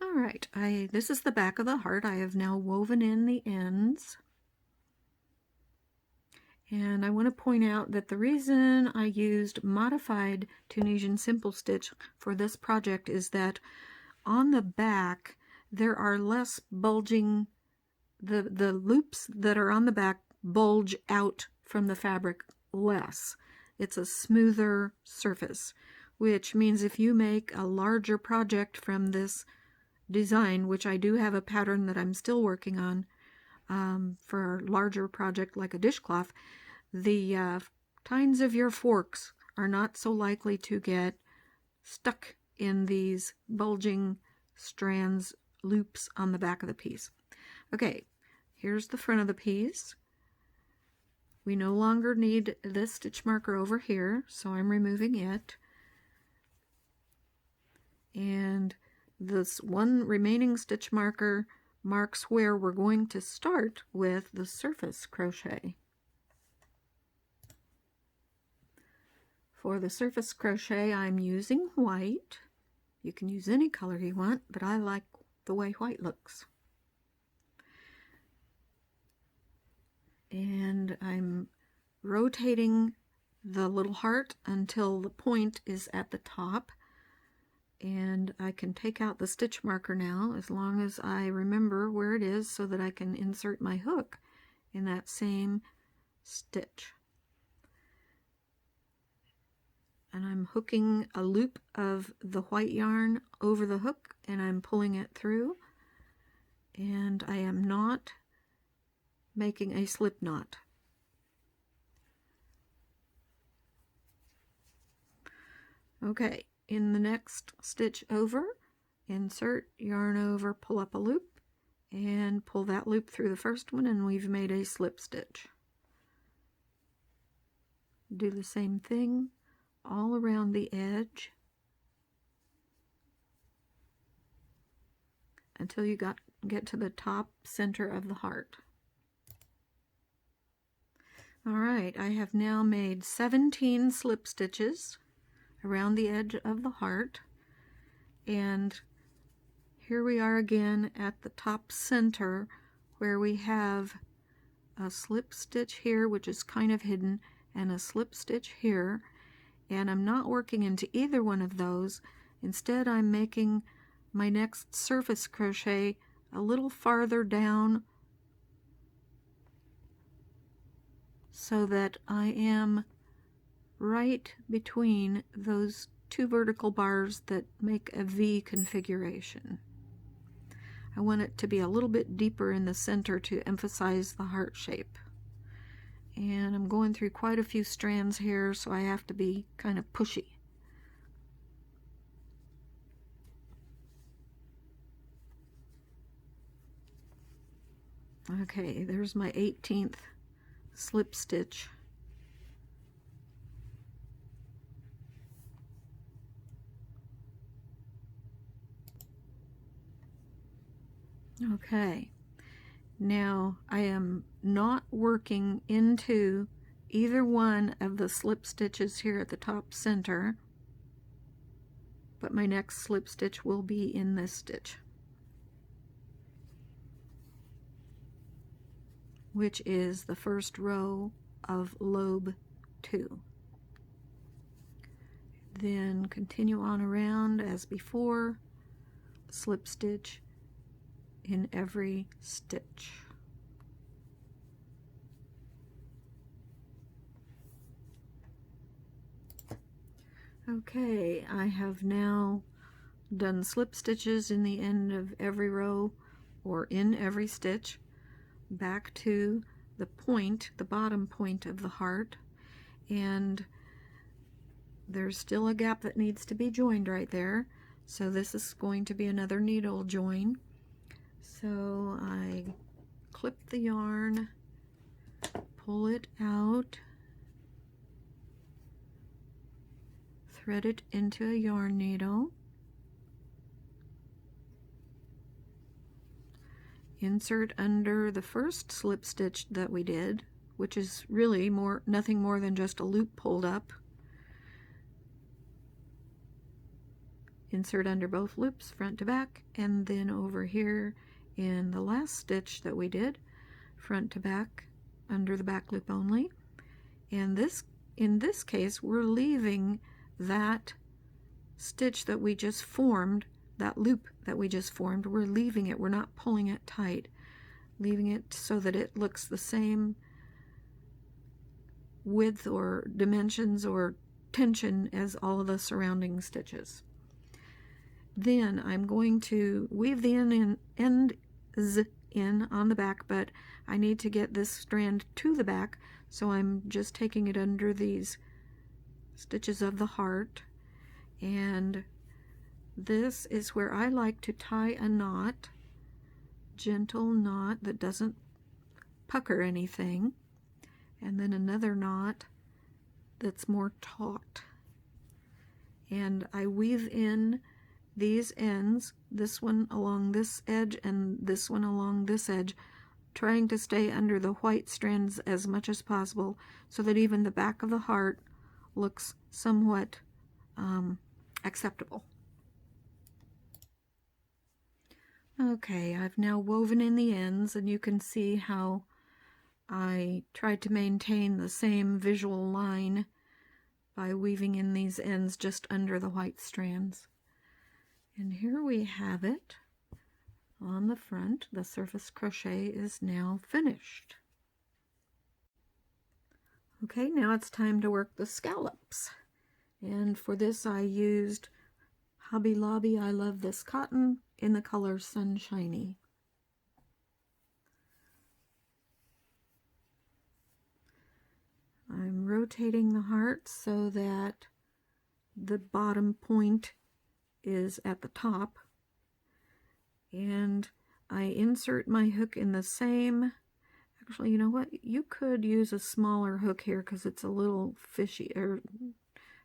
All right, this is the back of the heart. I have now woven in the ends. And I want to point out that the reason I used modified Tunisian simple stitch for this project is that on the back there are less bulging, the loops that are on the back bulge out from the fabric less. It's a smoother surface, which means if you make a larger project from this design, which I do have a pattern that I'm still working on for a larger project like a dishcloth, the tines of your forks are not so likely to get stuck in these bulging strands, loops on the back of the piece. Okay, here's the front of the piece. We no longer need this stitch marker over here, so I'm removing it. And this one remaining stitch marker marks where we're going to start with the surface crochet. For the surface crochet, I'm using white. You can use any color you want, but I like the way white looks. And I'm rotating the little heart until the point is at the top. And I can take out the stitch marker now as long as I remember where it is so that I can insert my hook in that same stitch. And I'm hooking a loop of the white yarn over the hook and I'm pulling it through, and I am not making a slip knot. Okay, in the next stitch over, insert yarn over, pull up a loop, and pull that loop through the first one, and we've made a slip stitch. Do the same thing all around the edge until you get to the top center of the heart. All right, I have now made 17 slip stitches around the edge of the heart, and here we are again at the top center where we have a slip stitch here, which is kind of hidden, and a slip stitch here. And I'm not working into either one of those. Instead, I'm making my next surface crochet a little farther down so that I am right between those two vertical bars that make a V configuration. I want it to be a little bit deeper in the center to emphasize the heart shape. And I'm going through quite a few strands here, so I have to be kind of pushy. Okay, there's my 18th slip stitch. Okay. Now, I am not working into either one of the slip stitches here at the top center, but my next slip stitch will be in this stitch, which is the first row of lobe 2. Then continue on around as before, slip stitch in every stitch. Okay, I have now done slip stitches in the end of every row or in every stitch back to the point, the bottom point of the heart, and there's still a gap that needs to be joined right there, so this is going to be another needle join. So I clip the yarn, pull it out, thread it into a yarn needle, insert under the first slip stitch that we did, which is really nothing more than just a loop pulled up. insert under both loops front to back, and then over here in the last stitch that we did, front to back under the back loop only. And this, in this case, we're leaving that stitch that we just formed, that loop that we just formed, we're leaving it, we're not pulling it tight, leaving it so that it looks the same width or dimensions or tension as all of the surrounding stitches. Then I'm going to weave the ends in on the back, but I need to get this strand to the back, so I'm just taking it under these stitches of the heart, and this is where I like to tie a knot, gentle knot that doesn't pucker anything, and then another knot that's more taut, and I weave in these ends, this one along this edge and this one along this edge, trying to stay under the white strands as much as possible so that even the back of the heart looks somewhat acceptable. Okay, I've now woven in the ends, and you can see how I tried to maintain the same visual line by weaving in these ends just under the white strands. And here we have it on the front. The surface crochet is now finished. Okay, now it's time to work the scallops. And for this I used Hobby Lobby I Love This Cotton in the color Sunshiny. I'm rotating the heart so that the bottom point is at the top, and I insert my hook in the same, actually, you know what, you could use a smaller hook here because it's a little fishy or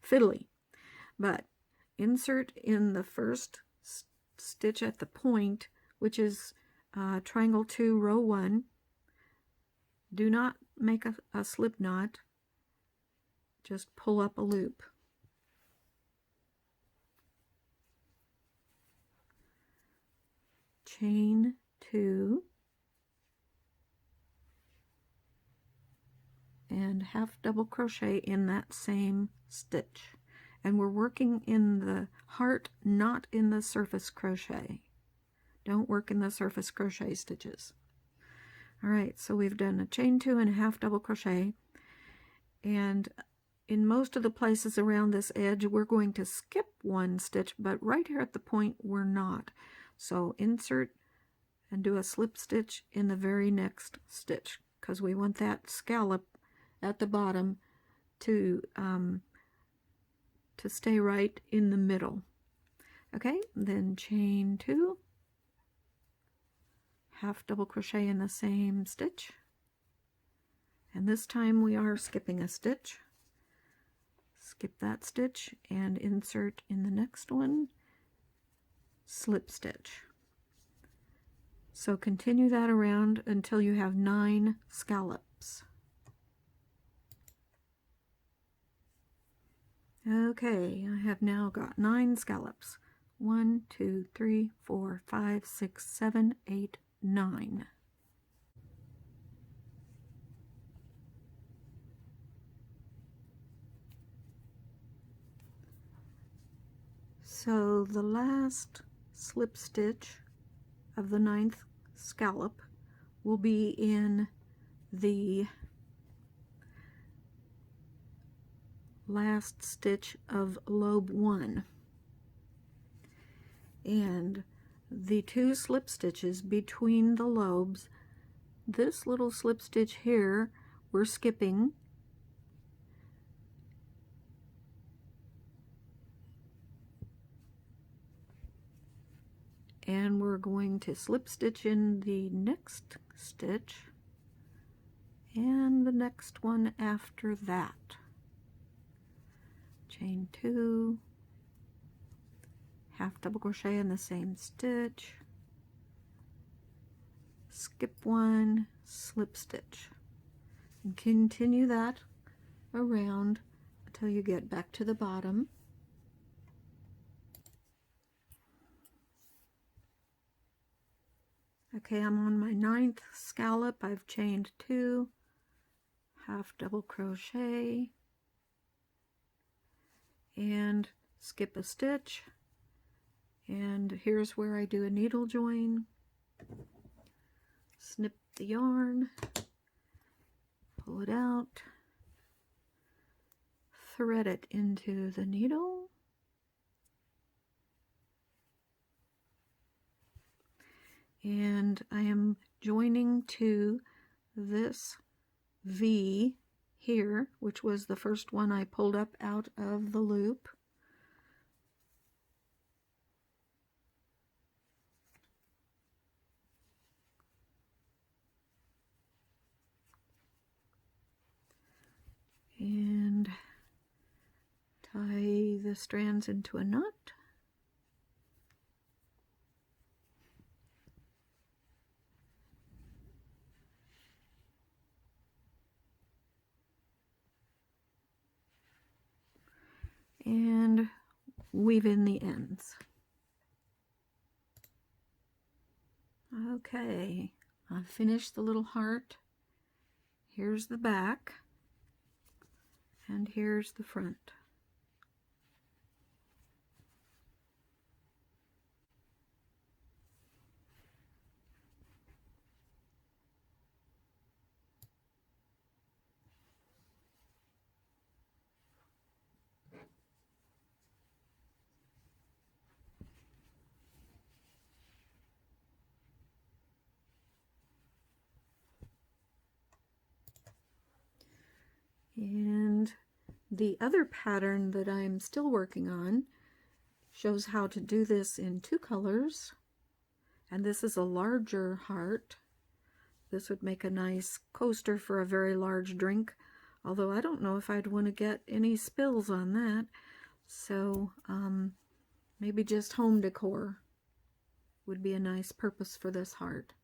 fiddly, but insert in the first stitch at the point, which is triangle 2 row 1. Do not make a slip knot, just pull up a loop. Chain 2 and half double crochet in that same stitch, and we're working in the heart, not in the surface crochet. Don't work in the surface crochet stitches. Alright, so we've done a chain 2 and a half double crochet, and in most of the places around this edge we're going to skip one stitch, but right here at the point we're not. So insert and do a slip stitch in the very next stitch, because we want that scallop at the bottom to stay right in the middle. Okay, then chain 2, half double crochet in the same stitch, and this time we are skipping a stitch. Skip that stitch and insert in the next one, slip stitch. So continue that around until you have 9 scallops. Okay, I have now got 9 scallops. 1, 2, 3, 4, 5, 6, 7, 8, 9. So the last slip stitch of the 9th scallop will be in the last stitch of lobe 1, and the 2 slip stitches between the lobes, this little slip stitch here we're skipping, and we're going to slip stitch in the next stitch and the next one after that. Chain 2, half double crochet in the same stitch, skip 1, slip stitch, and continue that around until you get back to the bottom. Okay, I'm on my 9th scallop. I've chained 2, half double crochet, and skip a stitch. And here's where I do a needle join. Snip the yarn, pull it out, thread it into the needle, and I am joining to this V here, which was the first one I pulled up out of the loop. And tie the strands into a knot. And weave in the ends. Okay, I've finished the little heart. Here's the back, and here's the front. And the other pattern that I'm still working on shows how to do this in 2 colors. And this is a larger heart. This would make a nice coaster for a very large drink, although I don't know if I'd want to get any spills on that. So maybe just home decor would be a nice purpose for this heart.